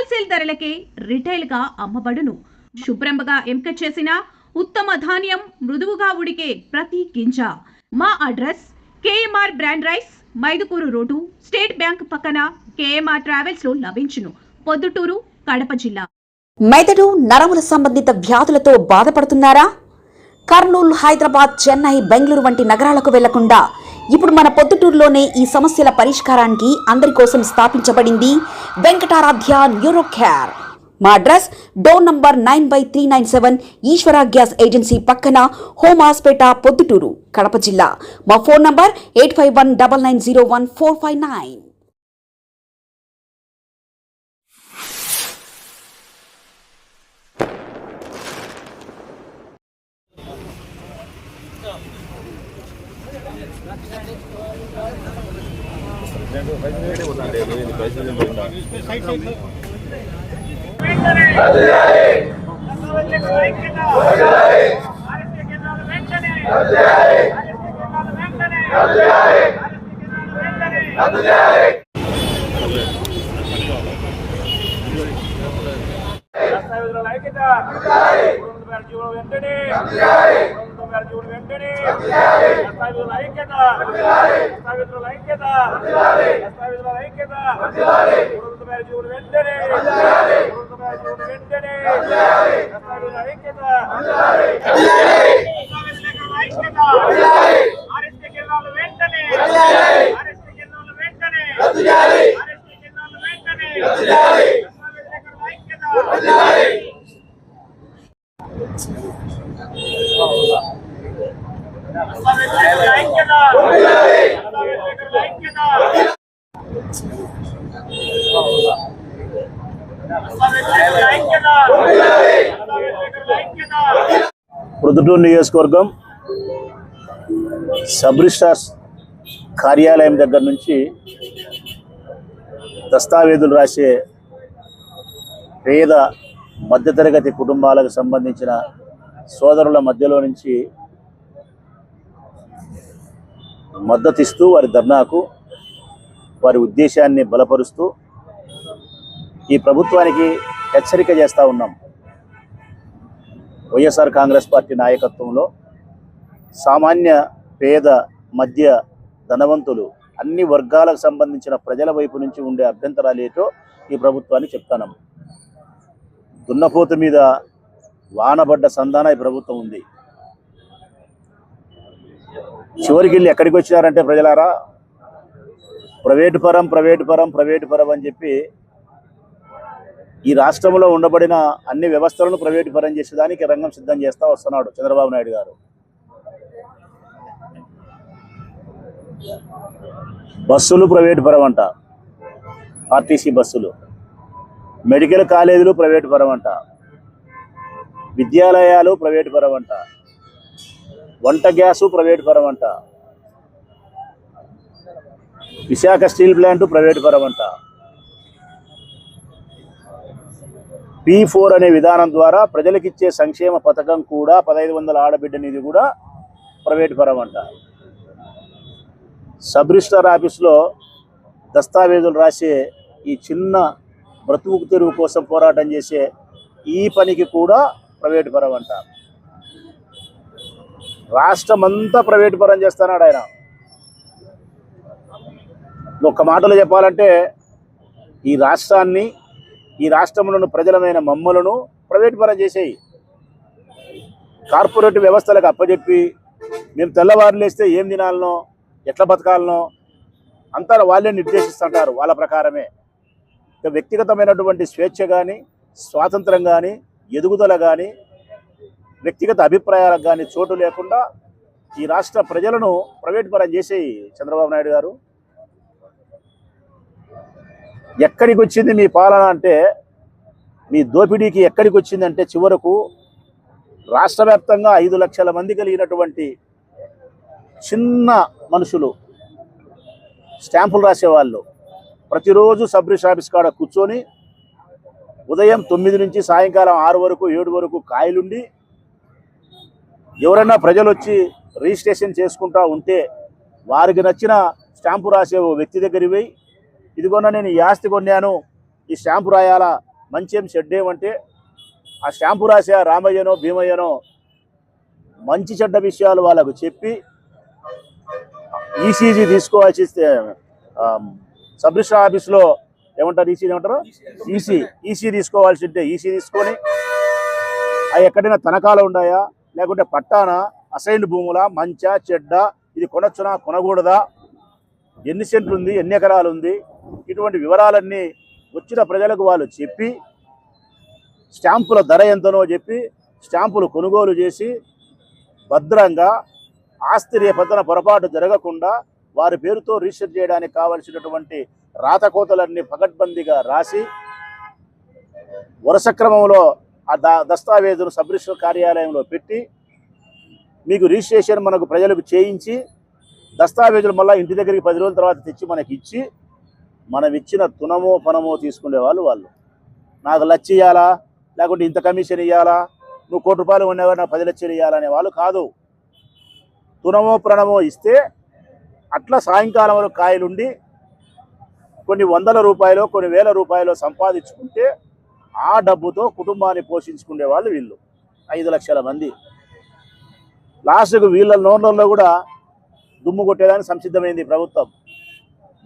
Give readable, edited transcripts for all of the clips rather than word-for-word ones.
Wholesale ధరలకే retail గా అమ్మబడును. శుభ్రంగా ఎంపిక చేసిన ఉత్తమ ధాన్యం మృదువుగా ఉడికే ప్రతి గింజ. మా address KMR brand rice, Mydukur road, state bank పక్కన, కేఎంఆర్ ట్రావెల్స్ లో లభించును. పొద్దుటూరు, కడప జిల్లా. మెదడు నరముల సంబంధిత వ్యాధులతో బాధపడుతున్నారా? కర్నూలు, హైదరాబాద్, చెన్నై, బెంగళూరు వంటి నగరాలకు వెళ్లకుండా ఇప్పుడు మన పొద్దుటూరులోనే ఈ సమస్యల పరిష్కారానికి అందరి కోసం స్థాపించబడింది వెంకటారాధ్య న్యూరో కేర్. మా అడ్రస్ డోర్ నంబర్ 9/397 ఈశ్వర గ్యాస్ ఏజెన్సీ పక్కన, హోమాస్పేట, పొద్దుటూరు, కడప జిల్లా. మా ఫోన్ నంబర్ 8519901459. పొద్దుటూరు నియోజకవర్గం సబ్ రిజిస్ట్రార్ కార్యాలయం దగ్గర నుంచి దస్తావేజులు రాసే పేద మధ్యతరగతి కుటుంబాలకు సంబంధించిన సోదరుల మధ్యలో నుంచి మద్దతిస్తూ వారి ధర్నాకు, వారి ఉద్దేశాన్ని బలపరుస్తూ ఈ ప్రభుత్వానికి హెచ్చరిక చేస్తూ ఉన్నాం. వైఎస్ఆర్ కాంగ్రెస్ పార్టీ నాయకత్వంలో సామాన్య, పేద, మధ్య, ధనవంతులు అన్ని వర్గాలకు సంబంధించిన ప్రజల వైపు నుంచి ఉండే అభ్యంతరాలు ఏటో ఈ ప్రభుత్వాన్ని చెప్తాను. దున్నపోతు మీద వానబడ్డ సంధాన ఈ ప్రభుత్వం ఉంది. చివరికి వీళ్ళు ఎక్కడికి వచ్చినారంటే ప్రజలారా, ప్రైవేటు పరం అని చెప్పి ఈ రాష్ట్రంలో ఉండబడిన అన్ని వ్యవస్థలను ప్రైవేటు పరం చేసేదానికి రంగం సిద్ధం చేస్తూ వస్తున్నాడు చంద్రబాబు నాయుడు గారు. బస్సులు ప్రైవేటు పరం అంట, ఆర్టీసీ బస్సులు. మెడికల్ కాలేజీలు ప్రైవేటు పరం అంట, విద్యాలయాలు ప్రైవేటు పరం అంట, వంట గ్యాసు ప్రైవేటు పరం అంట, విశాఖ స్టీల్ ప్లాంటు ప్రైవేటు పరం అంట. P4 అనే విధానం ద్వారా ప్రజలకిచ్చే సంక్షేమ పథకం కూడా 1500 ఆడబిడ్డ నిధి కూడా ప్రైవేటు పరం అంట. సబ్ రిజిస్ట్రార్ ఆఫీస్లో దస్తావేజులు రాసే ఈ చిన్న బ్రతుకు తెరువు కోసం పోరాటం చేసే ఈ పనికి కూడా ప్రైవేటు పరం అంట. రాష్ట్రమంతా ప్రైవేటు పరం చేస్తున్నాడు ఆయన. ఒక్క మాటలో చెప్పాలంటే ఈ రాష్ట్రాన్ని, ఈ రాష్ట్రంలోని ప్రజలమైన మమ్మలను ప్రైవేటు పరం చేసేయి, కార్పొరేట్ వ్యవస్థలకు అప్పచెప్పి మేము తెల్లవారులు వేస్తే ఏం తినాలనో, ఎట్లా బతకాలనో అంతా వాళ్ళే నిర్దేశిస్తుంటారు. వాళ్ళ ప్రకారమే వ్యక్తిగతమైనటువంటి స్వేచ్ఛ కానీ, స్వాతంత్రం కానీ, ఎదుగుదల కానీ, వ్యక్తిగత అభిప్రాయాలకు కానీ చోటు లేకుండా ఈ రాష్ట్ర ప్రజలను ప్రైవేటు పరం చేసేయి చంద్రబాబు నాయుడు గారు. ఎక్కడికి వచ్చింది మీ పాలన అంటే, మీ దోపిడీకి ఎక్కడికి వచ్చిందంటే చివరకు రాష్ట్ర వ్యాప్తంగా 5 లక్షల మంది కలిగినటువంటి చిన్న మనుషులు, స్టాంపులు రాసేవాళ్ళు ప్రతిరోజు సబ్ రిజిస్టర్ ఆఫీస్ కాడ కూర్చొని ఉదయం 9 నుంచి సాయంకాలం 6 వరకు 7 వరకు కాయలుండి ఎవరైనా ప్రజలు వచ్చి రిజిస్ట్రేషన్ చేసుకుంటా ఉంటే వారికి నచ్చిన స్టాంపు రాసే వ్యక్తి దగ్గరికి పోయి, ఇదిగోనా నేను ఈ ఆస్తి కొన్నాను, ఈ స్టాంపు రాయాలా మంచేం చెడ్డ ఏమంటే ఆ స్టాంపు రాసే రామయ్యనో భీమయ్యనో మంచి చెడ్డ విషయాలు వాళ్ళకు చెప్పి ఈసీజీ తీసుకోవాల్సి సబ్ రిజిస్టర్ ఆఫీస్లో ఏమంటారు ఈసీ తీసుకోవాల్సి ఉంటే ఈసీ తీసుకొని అవి ఎక్కడైనా తనఖాలు ఉన్నాయా లేకుంటే పట్టానా అసైన్డ్ భూముల మంచా చెడ్డ ఇది కొనొచ్చునా కొనకూడదా ఎన్ని సెంట్లు ఉంది ఎన్ని ఎకరాలు ఉంది ఇటువంటి వివరాలన్నీ వచ్చిన ప్రజలకు వాళ్ళు చెప్పి స్టాంపుల ధర ఎంతనో చెప్పి స్టాంపులు కొనుగోలు చేసి భద్రంగా ఆస్తి రేపొద్దున పొరపాటు జరగకుండా వారి పేరుతో రిజిస్టర్ చేయడానికి కావలసినటువంటి రాతకోతలన్నీ పకడ్బందీగా రాసి వరుస క్రమంలో ఆ దస్తావేజును సబ్ రిజిస్టర్ కార్యాలయంలో పెట్టి మీకు రిజిస్ట్రేషన్ మనకు ప్రజలకు చేయించి దస్తావేజులు మళ్ళీ ఇంటి దగ్గరికి 10 రోజుల తర్వాత తెచ్చి మనకి ఇచ్చి మనం ఇచ్చిన తునమో పనమో తీసుకునే వాళ్ళు నాకు లక్ష ఇవ్వాలా లేకుంటే ఇంత కమిషన్ ఇవ్వాలా నువ్వు ₹1 కోటి ఉన్నవాడు నాకు 10 లక్షలు ఇవ్వాలనే వాళ్ళు కాదు. తునమో ప్రణమో ఇస్తే అట్లా సాయంకాలం వరకు కాయలుండి కొన్ని ₹100 కొన్ని ₹1000 సంపాదించుకుంటే ఆ డబ్బుతో కుటుంబాన్ని పోషించుకునే వాళ్ళు వీళ్ళు 5 లక్షల మంది. లాస్ట్కు వీళ్ళ నోట్లలో కూడా దుమ్ము కొట్టేదానికి సంసిద్ధమైంది ప్రభుత్వం.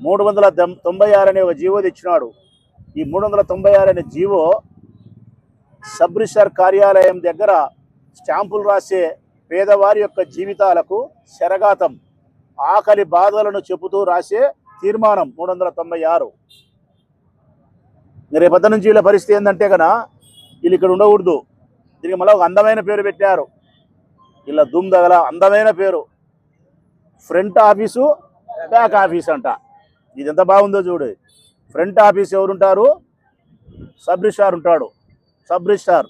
396 అనే ఒక జీవో తెచ్చినాడు. ఈ 396 అనే జీవో సబ్ రిజిస్టర్ కార్యాలయం దగ్గర స్టాంపులు రాసే పేదవారి యొక్క జీవితాలకు శరఘాతం, ఆకలి బాధలను చెబుతూ రాసే తీర్మానం 396. రేపటి నుంచి వీళ్ళ పరిస్థితి ఏంటంటే కన్నా వీళ్ళు ఇక్కడ ఉండకూడదు. దీనికి మళ్ళీ ఒక అందమైన పేరు పెట్టారు. ఇలా దుమ్ దగల అందమైన పేరు, ఫ్రంట్ ఆఫీసు బ్యాక్ ఆఫీస్ అంట. ఇది ఎంత బాగుందో చూడు. ఫ్రంట్ ఆఫీస్ ఎవరుంటారు? సబ్ రిజిస్ట్రార్ ఉంటాడు. Sub registrar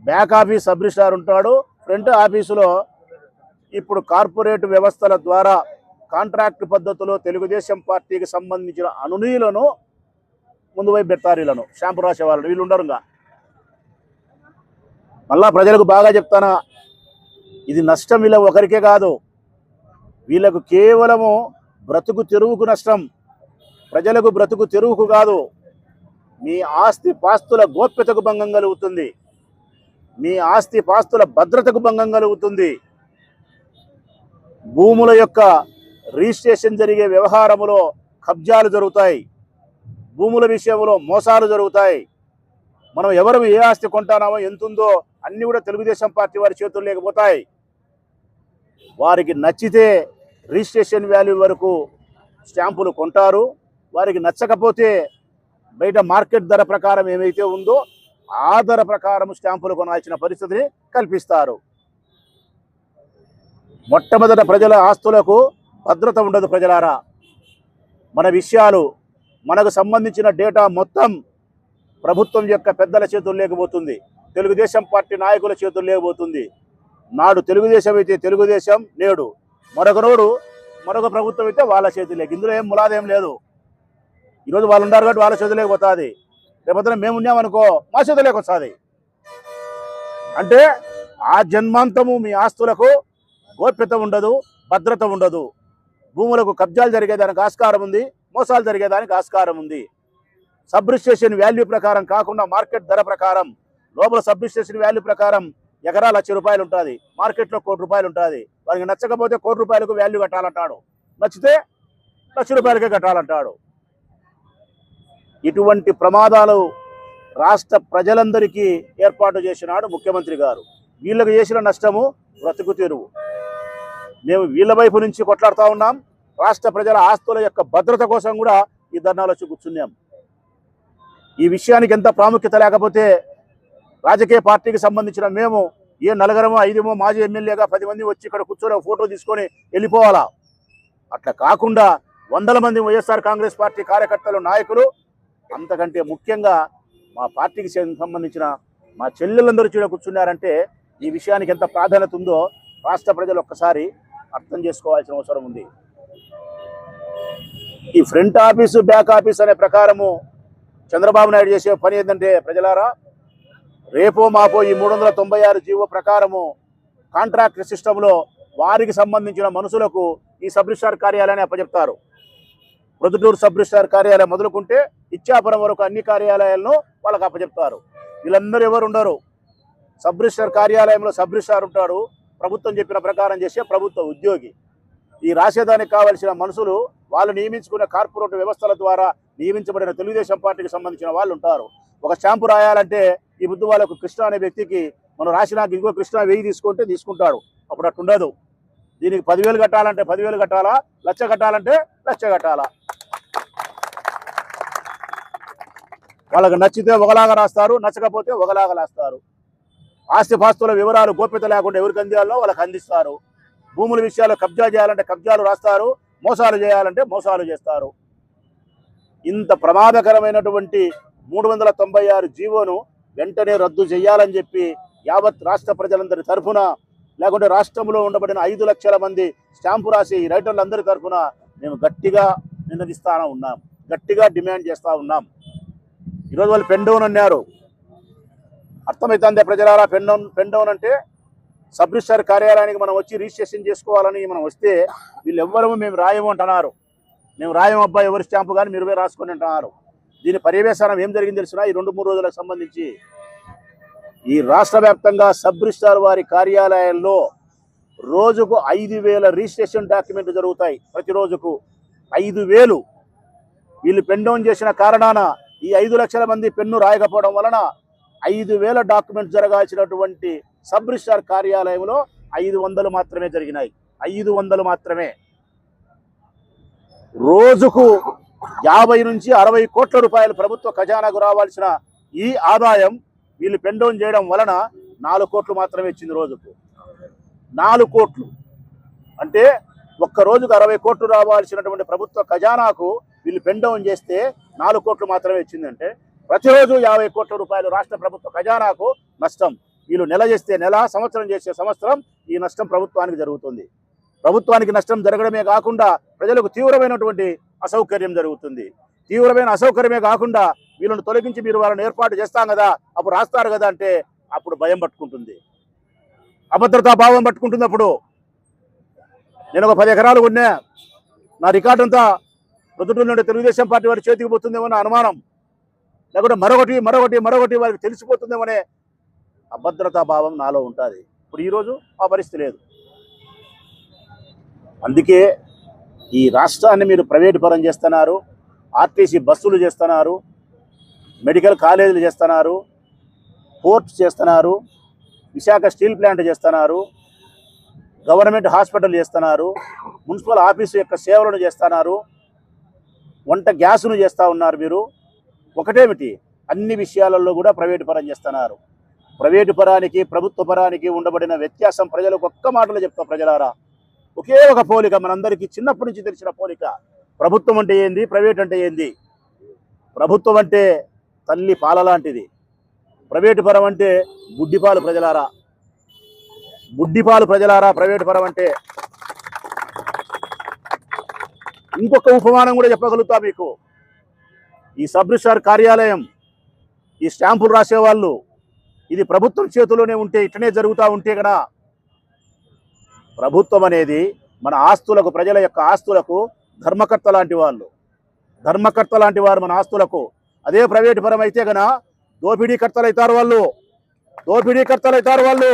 back office sub registrar ఉంటాడు. ఫ్రంట్ ఆఫీసులో ఇప్పుడు కార్పొరేట్ వ్యవస్థల ద్వారా కాంట్రాక్ట్ పద్ధతిలో తెలుగుదేశం పార్టీకి సంబంధించిన అనునీయులను ముందు వైపు పెడతారు. వీళ్ళను స్టాంపు రాసే వాళ్ళను వీళ్ళు ఉండరుగా. మళ్ళా ప్రజలకు బాగా చెప్తానా, ఇది నష్టం వీళ్ళ ఒకరికే కాదు, వీళ్ళకు కేవలము బ్రతుకు తెరువుకు నష్టం, ప్రజలకు బ్రతుకు తెరువుకు కాదు. మీ ఆస్తి పాస్తుల గోప్యతకు భంగం కలుగుతుంది, మీ ఆస్తి పాస్తుల భద్రతకు భంగం కలుగుతుంది. భూముల యొక్క రిజిస్ట్రేషన్ జరిగే వ్యవహారములో కబ్జాలు జరుగుతాయి, భూముల విషయంలో మోసాలు జరుగుతాయి. మనం ఎవరు ఏ ఆస్తి కొంటానామో ఎంతుందో అన్నీ కూడా తెలుగుదేశం పార్టీ వారి చేతుల్లో లేకపోతాయి. వారికి నచ్చితే రిజిస్ట్రేషన్ వాల్యూ వరకు స్టాంపులు కొంటారు, వారికి నచ్చకపోతే బయట మార్కెట్ ధర ప్రకారం ఏమైతే ఉందో ఆ ధర ప్రకారం స్టాంపులు కొనాల్సిన పరిస్థితిని కల్పిస్తారు. మొట్టమొదట ప్రజల ఆస్తులకు భద్రత ఉండదు. ప్రజలారా, మన విషయాలు, మనకు సంబంధించిన డేటా మొత్తం ప్రభుత్వం యొక్క పెద్దల చేతులు లేకపోతుంది, తెలుగుదేశం పార్టీ నాయకుల చేతులు లేకపోతుంది. నాడు తెలుగుదేశం అయితే తెలుగుదేశం, నేడు మరొక ప్రభుత్వం అయితే వాళ్ళ చేతులేకి. ఇందులో ఏం ములాదేం లేదు. ఈరోజు వాళ్ళు ఉన్నారు కాబట్టి వాళ్ళ చేతులేకి పోతుంది, రేపొద్దున మేము ఉన్నామనుకో మా చేతులేకి వస్తుంది. అంటే ఆ జన్మాంతము మీ ఆస్తులకు గోప్యత ఉండదు, భద్రత ఉండదు. భూములకు కబ్జాలు జరిగేదానికి ఆస్కారం ఉంది, మోసాలు జరిగేదానికి ఆస్కారం ఉంది. సబ్ రిజిస్ట్రేషన్ వాల్యూ ప్రకారం కాకుండా మార్కెట్ ధర ప్రకారం, లోపల సబ్ రిజిస్ట్రేషన్ వాల్యూ ప్రకారం ఎకరా ₹1,00,000 ఉంటుంది, మార్కెట్లో ₹1,00,00,000 ఉంటుంది. వారికి నచ్చకపోతే ₹1,00,00,000 వాల్యూ కట్టాలంటాడు, నచ్చితే ₹1,00,000 కట్టాలంటాడు. ఇటువంటి ప్రమాదాలు రాష్ట్ర ప్రజలందరికీ ఏర్పాటు చేసినాడు ముఖ్యమంత్రి గారు. వీళ్ళకు చేసిన నష్టము బ్రతుకు తెరువు. మేము వీళ్ళ వైపు నుంచి కొట్లాడుతూ ఉన్నాం. రాష్ట్ర ప్రజల ఆస్తుల యొక్క భద్రత కోసం కూడా ఈ ధర్నాలో కూర్చున్నాం. ఈ విషయానికి ఎంత ప్రాముఖ్యత లేకపోతే రాజకీయ పార్టీకి సంబంధించిన మేము ఏ 4 5 మాజీ ఎమ్మెల్యేగా 10 మంది వచ్చి ఇక్కడ కూర్చొని ఫోటో తీసుకొని వెళ్ళిపోవాలా? అట్లా కాకుండా 100 మంది వైఎస్ఆర్ కాంగ్రెస్ పార్టీ కార్యకర్తలు, నాయకులు, అంతకంటే ముఖ్యంగా మా పార్టీకి సంబంధించిన మా చెల్లెలందరూ చూడ కూర్చున్నారంటే ఈ విషయానికి ఎంత ప్రాధాన్యత ఉందో రాష్ట్ర ప్రజలు ఒక్కసారి అర్థం చేసుకోవాల్సిన అవసరం ఉంది. ఈ ఫ్రంట్ ఆఫీసు బ్యాక్ ఆఫీస్ అనే ప్రకారము చంద్రబాబు నాయుడు చేసే పని ఏంటంటే, ప్రజలారా, రేపో మాపో ఈ 396 జీవో ప్రకారము కాంట్రాక్ట్ సిస్టంలో వారికి సంబంధించిన మనుషులకు ఈ సబ్ రిజిస్ట్రార్ కార్యాలయాన్ని అప్పచెప్తారు. ప్రొద్దుటూరు సబ్ రిజిస్ట్రార్ కార్యాలయం మొదలుకుంటే ఇచ్చాపురం వరకు అన్ని కార్యాలయాలను వాళ్ళకి అప్పచెప్తారు. వీళ్ళందరూ ఎవరు ఉండరు. సబ్ రిజిస్టర్ కార్యాలయంలో సబ్ రిజిస్టార్ ఉంటాడు, ప్రభుత్వం చెప్పిన ప్రకారం చేసే ప్రభుత్వ ఉద్యోగి. ఈ రాసేదానికి కావలసిన మనుషులు వాళ్ళు నియమించుకునే కార్పొరేట్ వ్యవస్థల ద్వారా నియమించబడిన తెలుగుదేశం పార్టీకి సంబంధించిన వాళ్ళు ఉంటారు. ఒక స్టాంపు రాయాలంటే ఈ బుద్ధి వాళ్ళకు కృష్ణ అనే వ్యక్తికి మనం రాసినాక ఇంకో కృష్ణ 1000 తీసుకుంటే తీసుకుంటాడు. అప్పుడు అట్టు ఉండదు. దీనికి 10,000 కట్టాలంటే 10,000 కట్టాలా, 1,00,000 కట్టాలంటే 1,00,000 కట్టాలా. వాళ్ళకి నచ్చితే ఒకలాగా రాస్తారు, నచ్చకపోతే ఒకలాగా రాస్తారు. ఆస్తిపాస్తుల వివరాలు గోప్యత లేకుండా ఎవరికి అందియాలో వాళ్ళకి అందిస్తారు. భూముల విషయాలు కబ్జా చేయాలంటే కబ్జాలు రాస్తారు, మోసాలు చేయాలంటే మోసాలు చేస్తారు. ఇంత ప్రమాదకరమైనటువంటి 396 జీవోను వెంటనే రద్దు చేయాలని చెప్పి యావత్ రాష్ట్ర ప్రజలందరి తరఫున, లేకుంటే రాష్ట్రంలో ఉండబడిన 5 లక్షల మంది స్టాంపు రాసి ఈ రైటర్లందరి తరఫున మేము గట్టిగా నినదిస్తా ఉన్నాం, గట్టిగా డిమాండ్ చేస్తూ ఉన్నాం. ఈరోజు వాళ్ళు పెన్ డౌన్ అన్నారు. అర్థమవుతుందే ప్రజలారా, పెన్ డౌన్ అంటే సబ్ రిజిస్టర్ కార్యాలయానికి మనం వచ్చి రిజిస్ట్రేషన్ చేసుకోవాలని మనం వస్తే వీళ్ళు ఎవ్వరూ మేము రాయము అంటున్నారు. మేము రాయం అబ్బాయి ఎవరి స్టాంపు కానీ మీరు రాసుకొని అంటున్నారు. దీని పర్యవేక్షణం ఏం జరిగింది తెలిసినా, ఈ 2-3 రోజులకు సంబంధించి ఈ రాష్ట్ర వ్యాప్తంగా సబ్ రిజిస్టార్ వారి కార్యాలయాల్లో రోజుకు 5,000 రిజిస్ట్రేషన్ డాక్యుమెంట్లు జరుగుతాయి. ప్రతిరోజుకు 5,000. వీళ్ళు పెన్ డౌన్ చేసిన కారణాన ఈ 5 లక్షల మంది పెన్ను రాయకపోవడం వలన 5,000 డాక్యుమెంట్స్ జరగాల్సినటువంటి సబ్ రిజిస్టార్ కార్యాలయంలో 500 మాత్రమే జరిగినాయి. 500 మాత్రమే. రోజుకు 50 నుంచి 60 కోట్ల రూపాయలు ప్రభుత్వ ఖజానాకు రావాల్సిన ఈ ఆదాయం వీళ్ళు పెన్ డౌన్ చేయడం వలన 4 కోట్లు మాత్రమే ఇచ్చింది. రోజుకు 4 కోట్లు అంటే ఒక్క రోజుకు 60 కోట్లు రావాల్సినటువంటి ప్రభుత్వ ఖజానాకు వీళ్ళు పెన్ డౌన్ చేస్తే 4 కోట్లు మాత్రమే ఇచ్చిందంటే ప్రతిరోజు 50 కోట్ల రూపాయలు రాష్ట్ర ప్రభుత్వ ఖజానాకు నష్టం. వీళ్ళు నెల చేస్తే నెల, సంవత్సరం చేస్తే సంవత్సరం ఈ నష్టం ప్రభుత్వానికి జరుగుతుంది. ప్రభుత్వానికి నష్టం జరగడమే కాకుండా ప్రజలకు తీవ్రమైనటువంటి అసౌకర్యం జరుగుతుంది. తీవ్రమైన అసౌకర్యమే కాకుండా వీళ్ళని తొలగించి మీరు వాళ్ళని ఏర్పాటు చేస్తాం కదా, అప్పుడు రాస్తారు కదా అంటే అప్పుడు భయం పట్టుకుంటుంది, అభద్రతా భావం పట్టుకుంటుంది. అప్పుడు నేను ఒక 10 ఎకరాలు కొన్నా, నా రికార్డు అంతా ప్రొద్దుటూరు నుండి తెలుగుదేశం పార్టీ వారి చేతికి పోతుందేమో అనే అనుమానం, లేకుంటే మరొకటి వారికి తెలిసిపోతుందేమనే అభద్రతా భావం నాలో ఉంటుంది. ఇప్పుడు ఈరోజు ఆ పరిస్థితి లేదు. అందుకే ఈ రాష్ట్రాన్ని మీరు ప్రైవేటు పరం చేస్తున్నారు, ఆర్టీసీ బస్సులు చేస్తున్నారు, మెడికల్ కాలేజీలు చేస్తున్నారు, పోర్ట్స్ చేస్తున్నారు, విశాఖ స్టీల్ ప్లాంట్ చేస్తున్నారు, గవర్నమెంట్ హాస్పిటల్ చేస్తున్నారు, మున్సిపల్ ఆఫీసు యొక్క సేవలను చేస్తున్నారు, వంట గ్యాసును చేస్తూ ఉన్నారు. మీరు ఒకటేమిటి, అన్ని విషయాలలో కూడా ప్రైవేటు పరం చేస్తున్నారు. ప్రైవేటు పరానికి ప్రభుత్వ పరానికి ఉండబడిన వ్యత్యాసం ప్రజలకు ఒక్క మాటలో చెప్తా ప్రజలారా, ఒకే ఒక పోలిక మనందరికీ చిన్నప్పటి నుంచి తెలిసిన పోలిక. ప్రభుత్వం అంటే ఏంది, ప్రైవేట్ అంటే ఏంది? ప్రభుత్వం అంటే తల్లి పాల లాంటిది, ప్రైవేటు పరం అంటే బుడ్డిపాలు ప్రజలారా, బుడ్డిపాలు ప్రజలారా. ప్రైవేటు పరం అంటే ఇంకొక ఉపమానం కూడా చెప్పగలుగుతా మీకు. ఈ సబ్ రిజిస్టార్ కార్యాలయం, ఈ స్టాంపులు రాసేవాళ్ళు, ఇది ప్రభుత్వం చేతిలోనే ఉంటే, ఇట్లనే జరుగుతూ ఉంటే కదా, ప్రభుత్వం అనేది మన ఆస్తులకు, ప్రజల యొక్క ఆస్తులకు ధర్మకర్త లాంటి వాళ్ళు, ధర్మకర్త లాంటి వారు మన ఆస్తులకు. అదే ప్రైవేటు పరం అయితే కనుక దోపిడీకర్తలు అవుతారు వాళ్ళు, దోపిడీకర్తలు అవుతారు వాళ్ళు.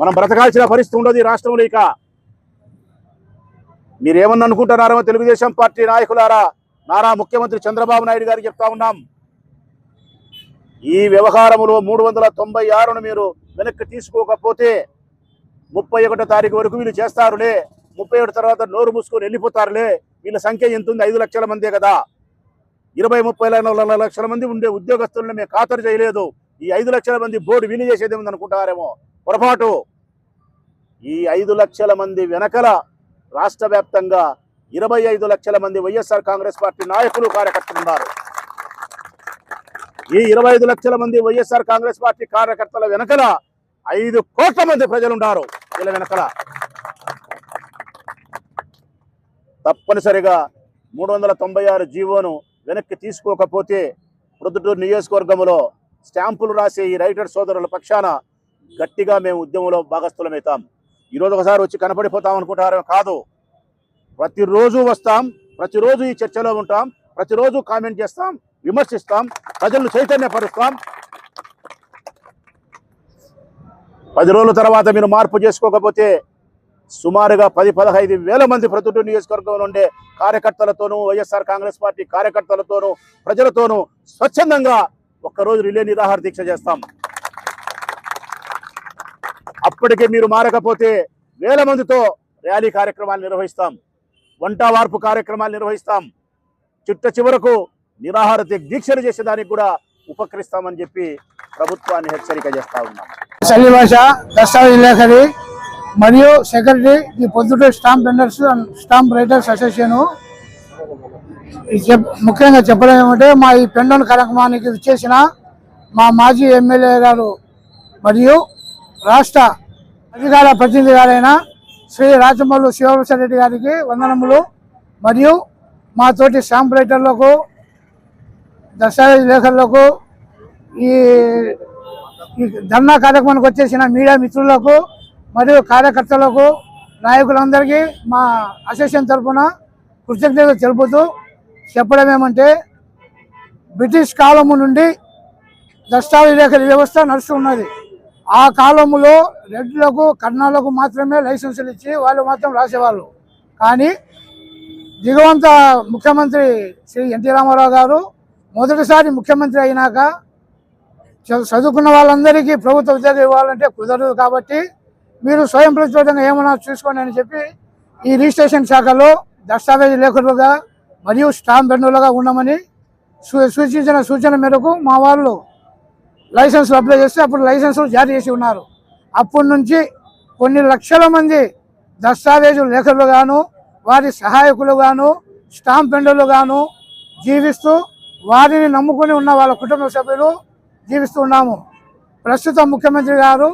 మనం బ్రతకాల్సిన పరిస్థితి ఉండదు ఈ రాష్ట్రంలో. ఇక మీరేమన్నా అనుకుంటున్నారో తెలుగుదేశం పార్టీ నాయకులారా, నారా ముఖ్యమంత్రి చంద్రబాబు నాయుడు గారికి చెప్తా ఉన్నాం, ఈ వ్యవహారంలో 396ను మీరు వెనక్కి తీసుకోకపోతే 31వ తారీఖు వరకు వీళ్ళు చేస్తారులే, 31 తర్వాత నోరు మూసుకొని వెళ్ళిపోతారులే. వీళ్ళ సంఖ్య ఎంత ఉంది? 5 లక్షల మందే కదా. 20-30 లక్షల మంది ఉండే ఉద్యోగస్తులను మేము ఖాతరు చేయలేదు. ఈ 5 లక్షల మంది బోర్డు విని చేసేది ఏముంది అనుకుంటారేమో, పొరపాటు. ఈ 5 లక్షల మంది వెనకల రాష్ట్ర వ్యాప్తంగా 25 లక్షల మంది వైఎస్ఆర్ కాంగ్రెస్ పార్టీ నాయకులు, కార్యకర్తలు ఉన్నారు. ఈ 25 లక్షల మంది వైఎస్ఆర్ కాంగ్రెస్ పార్టీ కార్యకర్తల వెనకల 5 కోట్ల మంది ప్రజలు ఉన్నారు. వీళ్ళ వెనకల తప్పనిసరిగా 396 జీవోను వెనక్కి తీసుకోకపోతే ప్రొద్దుటూరు నియోజకవర్గంలో స్టాంపులు రాసే ఈ రైటర్ సోదరుల పక్షాన గట్టిగా మేము ఉద్యమంలో భాగస్థులమవుతాం. ఈరోజు ఒకసారి వచ్చి కనపడిపోతాం అనుకుంటారేమో కాదు, ప్రతిరోజు వస్తాం, ప్రతిరోజు ఈ చర్చలో ఉంటాం, ప్రతిరోజు కామెంట్ చేస్తాం, విమర్శిస్తాం, ప్రజలను చైతన్యపరుస్తాం. 10 రోజుల తర్వాత మీరు మార్పు చేసుకోకపోతే సుమారుగా 10-15 వేల మంది ప్రతిటూరు నియోజకవర్గంలో ఉండే కార్యకర్తలతోనూ, వైఎస్ఆర్ కాంగ్రెస్ పార్టీ కార్యకర్తలతోనూ, ప్రజలతోనూ స్వచ్ఛందంగా ఒక్కరోజు రిలే నిరాహార దీక్ష చేస్తాం. అప్పటికే మీరు మారకపోతే వేల మందితో ర్యాలీ కార్యక్రమాలు నిర్వహిస్తాం, వంట వార్పు కార్యక్రమాలు నిర్వహిస్తాం, చిట్ట చివరకు నిరాహార దీక్షలు చేసేదానికి కూడా ఉపకరిస్తామని చెప్పి ప్రభుత్వాన్ని హెచ్చరిక చేస్తా ఉన్నాం. శైలి భాష దస్తావేజ్ విలేకరి మరియు secretary the Proddatur stamp vendors and stamp writers association. ముఖ్యంగా చెప్పడం ఏమంటే, మా ఈ పెండోన్ కార్యక్రమానికి విచ్చేసిన మా మాజీ ఎమ్మెల్యే గారు మరియు రాష్ట్ర అధికార ప్రతినిధి గారైన శ్రీ రాజమల్లు శివప్రసాద్ రెడ్డి గారికి వందనములు. మరియు మా తోటి స్టాంప్ రైటర్లకు, దస్తావేజ్ విలేకరులకు, ఈ ధర్నా కార్యక్రమానికి వచ్చేసిన మీడియా మిత్రులకు మరియు కార్యకర్తలకు, నాయకులందరికీ మా అసోసియేషన్ తరఫున కృతజ్ఞతలు తెలుపుతూ చెప్పడం ఏమంటే, బ్రిటిష్ కాలము నుండి దస్తావేజ్ విలేకరి వ్యవస్థ నడుస్తున్నది. ఆ కాలంలో రెడ్లకు, కర్ణాలకు మాత్రమే లైసెన్సులు ఇచ్చి వాళ్ళు మాత్రం రాసేవాళ్ళు. కానీ దిగవంత ముఖ్యమంత్రి శ్రీ ఎన్టీ రామారావు గారు మొదటిసారి ముఖ్యమంత్రి అయినాక చదువుకున్న వాళ్ళందరికీ ప్రభుత్వ ఉద్యోగం ఇవ్వాలంటే కుదరదు, కాబట్టి మీరు స్వయం ప్రతిపదంగా ఏమైనా చూసుకోండి అని చెప్పి ఈ రిజిస్ట్రేషన్ శాఖలో దస్తావేజ్ విలేకరులుగా మరియు స్టాంప్ వెండర్లుగా ఉండమని సూచించిన సూచన మేరకు మా వాళ్ళు లైసెన్సులు అప్లై చేస్తే అప్పుడు లైసెన్సులు జారీ చేసి ఉన్నారు. అప్పటి నుంచి కొన్ని లక్షల మంది దస్తావేజు లేఖరులుగాను, వారి సహాయకులుగాను, స్టాంప్ వెండర్లుగాను జీవిస్తూ వారిని నమ్ముకొని ఉన్న వాళ్ళ కుటుంబ సభ్యులు జీవిస్తూ ఉన్నాము. ప్రస్తుత ముఖ్యమంత్రి గారు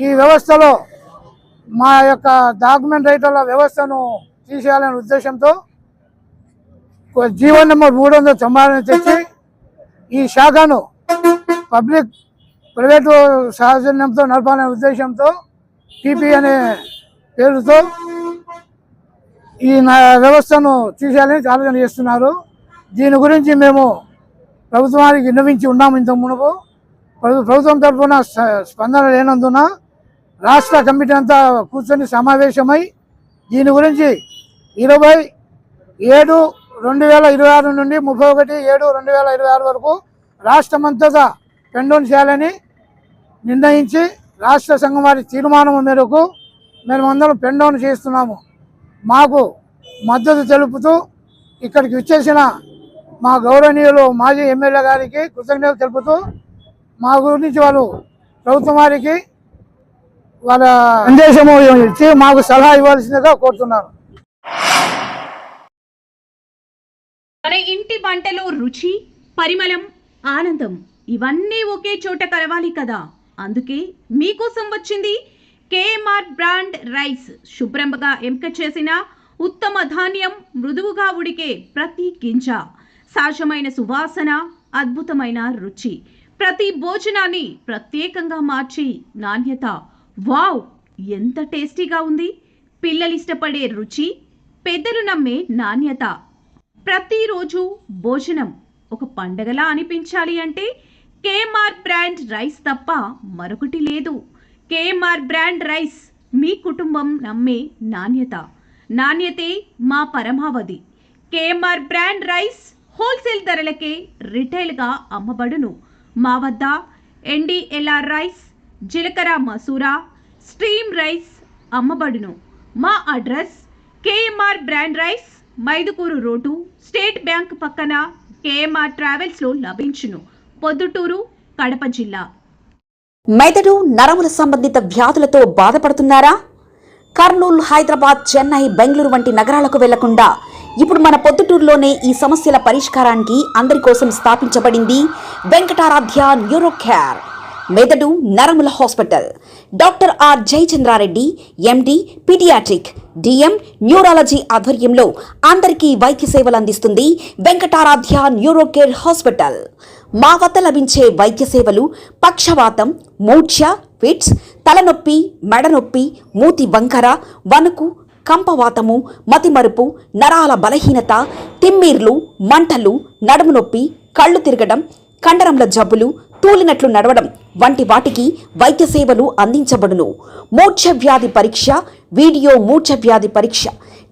ఈ వ్యవస్థలో మా యొక్క డాక్యుమెంట్ రైటర్ల వ్యవస్థను తీసేయాలనే ఉద్దేశంతో జీవో నెంబర్ 396 తెచ్చి ఈ శాఖను పబ్లిక్ ప్రైవేటు సహజన్యంతో నడపాలనే ఉద్దేశంతో టీపీ అనే పేరుతో ఈ వ్యవస్థను తీసేయాలని ఆలోచన చేస్తున్నారు. దీని గురించి మేము ప్రభుత్వానికి విన్నవించి ఉన్నాము. ఇంత మునుపు ప్రభుత్వం తరఫున స్పందన లేనందున రాష్ట్ర కమిటీ అంతా కూర్చొని సమావేశమై దీని గురించి 27/2026 నుండి 31/7/2026 వరకు రాష్ట్రమంతటా పెండోన్ చేయాలని నిర్ణయించి రాష్ట్ర సంఘం వారి తీర్మానం మేరకు మేమందరం పెండోన్ చేస్తున్నాము. మాకు మద్దతు తెలుపుతూ ఇక్కడికి విచ్చేసిన మా గౌరవనీయులు మాజీ ఎమ్మెల్యే గారికి కృతజ్ఞతలు తెలుపుతూ మా గురించి వాళ్ళు ప్రభుత్వం వారికి వాళ్ళ సందేశము ఇచ్చి మాకు సలహా ఇవ్వాల్సిందిగా కోరుతున్నారు. మన ఇంటి వంటలో రుచి, పరిమళం, ఆనందం ఇవన్నీ ఒకే చోట కలవాలి కదా. అందుకే మీకోసం వచ్చింది కేఎంఆర్ బ్రాండ్ రైస్. శుభ్రంగా ఎంపిక చేసిన ఉత్తమ ధాన్యం, మృదువుగా ఉడికే ప్రతి గింజ, సహజమైన సువాసన, అద్భుతమైన రుచి, ప్రతి భోజనాన్ని ప్రత్యేకంగా మార్చి నాణ్యత. వావ్, ఎంత టేస్టీగా ఉంది! పిల్లలు ఇష్టపడే రుచి, పెద్దలు నమ్మే నాణ్యత. ప్రతిరోజు భోజనం ఒక పండగలా అనిపించాలి అంటే కేఎంఆర్ బ్రాండ్ రైస్ తప్ప మరొకటి లేదు. కేఎంఆర్ బ్రాండ్ రైస్ మీ కుటుంబం నమ్మే నాణ్యత. నాణ్యతే మా పరమావధి. కేఎంఆర్ బ్రాండ్ రైస్ హోల్సేల్ ధరలకే రిటైల్గా అమ్మబడును. మా వద్ద NDLR రైస్, జీలకర్ర మసూరా, స్ట్రీమ్ రైస్ అమ్మబడును. మా address KMR brand rice, Mydukur road, state bank పక్కన, కేఎంఆర్ ట్రావెల్స్లో లభించును. పొద్దుటూరు, కడప జిల్లా. మెదడు నరముల సంబంధిత వ్యాధులతో బాధపడుతున్నారా? కర్నూలు, హైదరాబాద్, చెన్నై, బెంగళూరు వంటి నగరాలకు వెళ్లకుండా ఇప్పుడు మన పొద్దుటూరులోనే ఈ సమస్యల పరిష్కారానికి అందరి కోసం స్థాపించబడింది వెంకటారాధ్య న్యూరో కేర్, మెదడు నరముల hospital. Doctor R Jayachandra Reddy, MD, paediatric, DM, neurology ఆధ్వర్యంలో అందరికీ వైద్య సేవలు అందిస్తుంది వెంకటారాధ్య న్యూరో కేర్ హాస్పిటల్. మా వద్ద లభించే వైద్య సేవలు పక్షవాతం, మూర్ఛ, ఫిట్స్, తలనొప్పి, మెడనొప్పి, మూతి వంకర, వణుకు, కంపవాతము, మతిమరుపు, నరాల బలహీనత, తిమ్మీర్లు, మంటలు, నడుము నొప్పి, కళ్ళు తిరగడం, కండరంల జబ్బులు, తూలినట్లు నడవడం వంటి వాటికి వైద్య సేవలు అందించబడును. మూర్ఛవ్యాధి పరీక్ష, వీడియో మూర్ఛవ్యాధి పరీక్ష,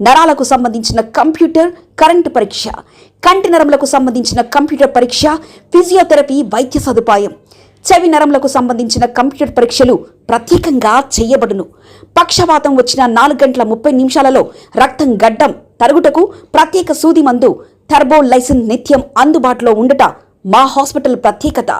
నరాలకు సంబంధించిన కంప్యూటర్ కరెంటు పరీక్ష, కంటి నరములకు సంబంధించిన కంప్యూటర్ పరీక్ష, ఫిజియోథెరపీ వైద్య సదుపాయం, చెవి నరములకు సంబంధించిన కంప్యూటర్ పరీక్షలు ప్రత్యేకంగా చేయబడును. పక్షవాతం వచ్చిన 4 గంటల 30 నిమిషాలలో రక్తం గడ్డం తరుగుటకు ప్రత్యేక సూది మందు థర్బోలైసిన్ నిత్యం అందుబాటులో ఉండట మా హాస్పిటల్ ప్రత్యేకత.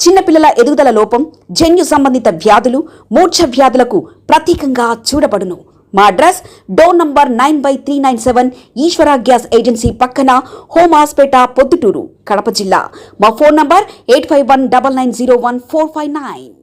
చిన్నపిల్లల ఎదుగుదల లోపం, జన్యు సంబంధిత వ్యాధులు, మూర్ఛ వ్యాధులకు ప్రత్యేకంగా చూడబడును. మా అడ్రస్ డోర్ నంబర్ 9/397 ఈశ్వర గ్యాస్ ఏజెన్సీ పక్కన, హోమాస్పేట, పొద్దుటూరు, కడప జిల్లా. మా ఫోన్ నంబర్ 8519901459.